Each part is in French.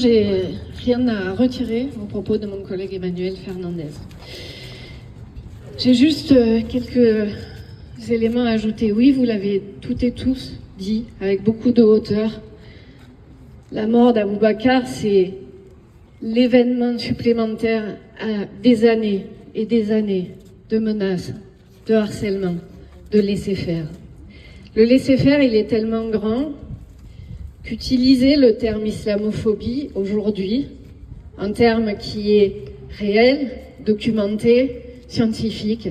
j'ai rien à retirer au propos de mon collègue Emmanuel Fernandez. J'ai juste quelques éléments à ajouter. Oui, vous l'avez toutes et tous dit avec beaucoup de hauteur. La mort d'Aboubacar, c'est l'événement supplémentaire à des années et des années de menaces, de harcèlement, de laisser-faire. Le laisser-faire, il est tellement grand qu'utiliser le terme islamophobie aujourd'hui, un terme qui est réel, documenté, scientifique,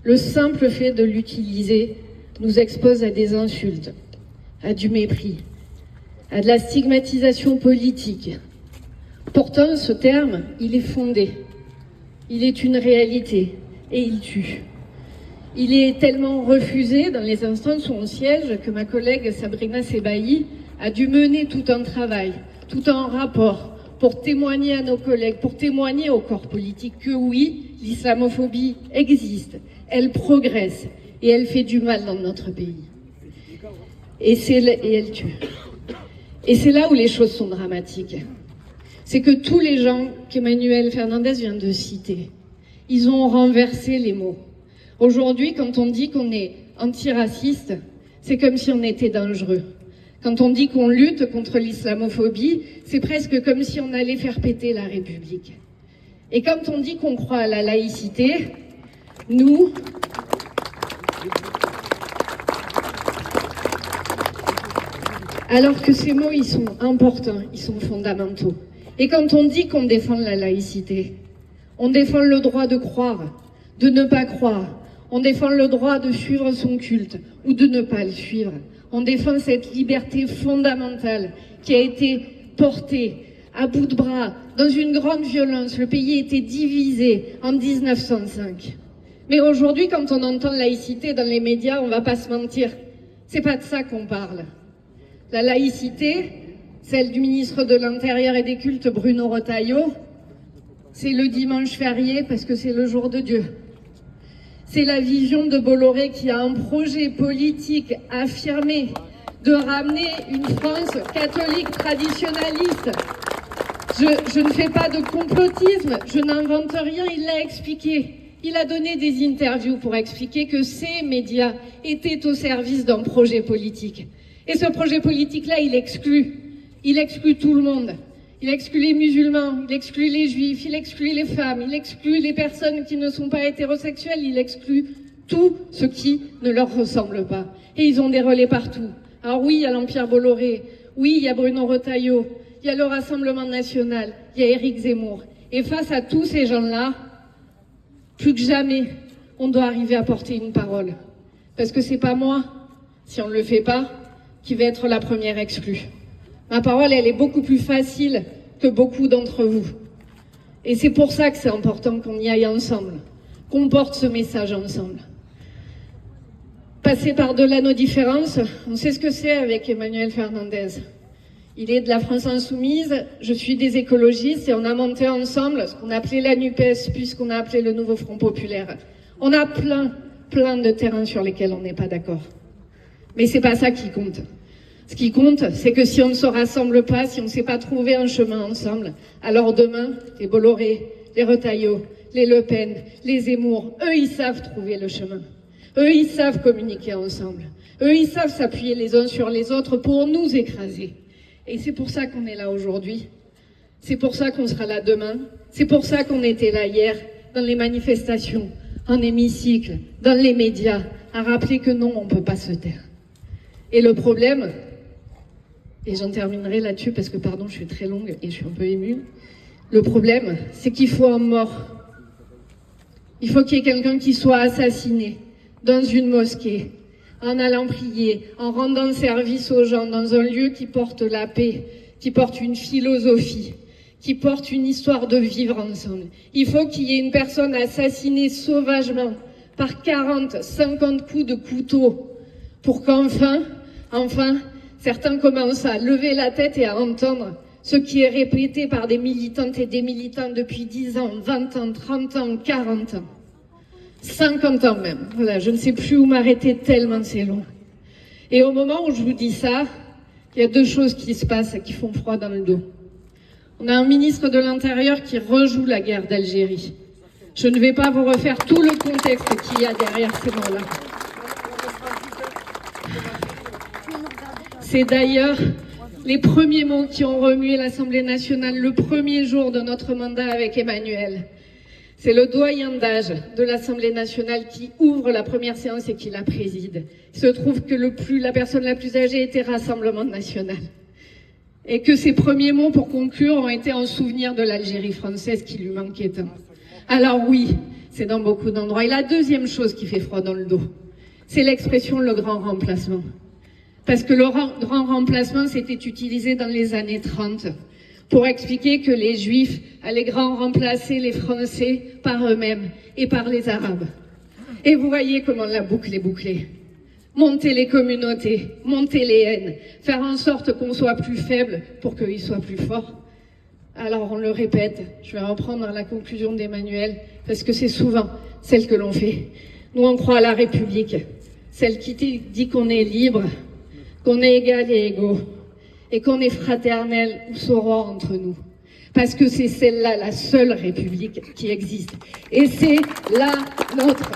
le simple fait de l'utiliser nous expose à des insultes, à du mépris, à de la stigmatisation politique. Pourtant, ce terme, il est fondé, il est une réalité et il tue. Il est tellement refusé dans les instances où on siège que ma collègue Sabrina Sebaï a dû mener tout un travail, tout un rapport pour témoigner à nos collègues, pour témoigner au corps politique que oui, l'islamophobie existe, elle progresse et elle fait du mal dans notre pays. Et elle tue. Et c'est là où les choses sont dramatiques. C'est que tous les gens qu'Emmanuel Fernandez vient de citer, ils ont renversé les mots. Aujourd'hui, quand on dit qu'on est antiraciste, c'est comme si on était dangereux. Quand on dit qu'on lutte contre l'islamophobie, c'est presque comme si on allait faire péter la République. Et quand on dit qu'on croit à la laïcité, nous, alors que ces mots, ils sont importants, ils sont fondamentaux. Et quand on dit qu'on défend la laïcité, on défend le droit de croire, de ne pas croire. On défend le droit de suivre son culte ou de ne pas le suivre. On défend cette liberté fondamentale qui a été portée à bout de bras dans une grande violence. Le pays était divisé en 1905. Mais aujourd'hui, quand on entend laïcité dans les médias, on ne va pas se mentir. C'est pas de ça qu'on parle. La laïcité, celle du ministre de l'Intérieur et des Cultes, Bruno Retailleau, c'est le dimanche férié parce que c'est le jour de Dieu. C'est la vision de Bolloré qui a un projet politique affirmé de ramener une France catholique traditionnaliste. Je ne fais pas de complotisme, je n'invente rien, il l'a expliqué. Il a donné des interviews pour expliquer que ces médias étaient au service d'un projet politique. Et ce projet politique-là, il exclut tout le monde. Il exclut les musulmans, il exclut les juifs, il exclut les femmes, il exclut les personnes qui ne sont pas hétérosexuelles, il exclut tout ce qui ne leur ressemble pas. Et ils ont des relais partout. Alors oui, il y a l'Empire Bolloré, oui, il y a Bruno Retailleau, il y a le Rassemblement National, il y a Éric Zemmour. Et face à tous ces gens-là, plus que jamais, on doit arriver à porter une parole. Parce que c'est pas moi, si on ne le fait pas, qui va être la première exclue. Ma parole, elle est beaucoup plus facile que beaucoup d'entre vous. Et c'est pour ça que c'est important qu'on y aille ensemble, qu'on porte ce message ensemble. Passer par-delà nos différences, on sait ce que c'est avec Emmanuel Fernandez. Il est de la France Insoumise, je suis des écologistes et on a monté ensemble ce qu'on appelait la NUPES, puis ce qu'on a appelé le nouveau Front Populaire. On a plein de terrains sur lesquels on n'est pas d'accord. Mais c'est pas ça qui compte. Ce qui compte, c'est que si on ne se rassemble pas, si on ne sait pas trouver un chemin ensemble, alors demain, les Bolloré, les Retailleau, les Le Pen, les Zemmour, eux, ils savent trouver le chemin. Eux, ils savent communiquer ensemble. Eux, ils savent s'appuyer les uns sur les autres pour nous écraser. Et c'est pour ça qu'on est là aujourd'hui. C'est pour ça qu'on sera là demain. C'est pour ça qu'on était là hier, dans les manifestations, en hémicycle, dans les médias, à rappeler que non, on ne peut pas se taire. Et le problème, et j'en terminerai là-dessus parce que, pardon, je suis très longue et je suis un peu émue. Le problème, c'est qu'il faut un mort. Il faut qu'il y ait quelqu'un qui soit assassiné dans une mosquée, en allant prier, en rendant service aux gens, dans un lieu qui porte la paix, qui porte une philosophie, qui porte une histoire de vivre ensemble. Il faut qu'il y ait une personne assassinée sauvagement par 40, 50 coups de couteau pour qu'enfin, certains commencent à lever la tête et à entendre ce qui est répété par des militantes et des militants depuis 10 ans, 20 ans, 30 ans, 40 ans, 50 ans même. Voilà, je ne sais plus où m'arrêter tellement c'est long. Et au moment où je vous dis ça, il y a deux choses qui se passent et qui font froid dans le dos. On a un ministre de l'Intérieur qui rejoue la guerre d'Algérie. Je ne vais pas vous refaire tout le contexte qu'il y a derrière ces mots-là. C'est d'ailleurs les premiers mots qui ont remué l'Assemblée nationale le premier jour de notre mandat avec Emmanuel. C'est le doyen d'âge de l'Assemblée nationale qui ouvre la première séance et qui la préside. Il se trouve que la personne la plus âgée était Rassemblement national. Et que ses premiers mots pour conclure ont été en souvenir de l'Algérie française qui lui manquait tant. Alors oui, c'est dans beaucoup d'endroits. Et la deuxième chose qui fait froid dans le dos, c'est l'expression le grand remplacement. Parce que le grand remplacement s'était utilisé dans les années 30 pour expliquer que les Juifs allaient grand remplacer les Français par eux-mêmes et par les Arabes. Et vous voyez comment la boucle est bouclée. Monter les communautés, monter les haines, faire en sorte qu'on soit plus faible pour qu'ils soient plus forts. Alors on le répète, je vais reprendre la conclusion d'Emmanuel, parce que c'est souvent celle que l'on fait. Nous on croit à la République, celle qui dit qu'on est libre, qu'on est égal et égaux, et qu'on est fraternel ou soror entre nous. Parce que c'est celle-là, la seule République qui existe. Et c'est la nôtre.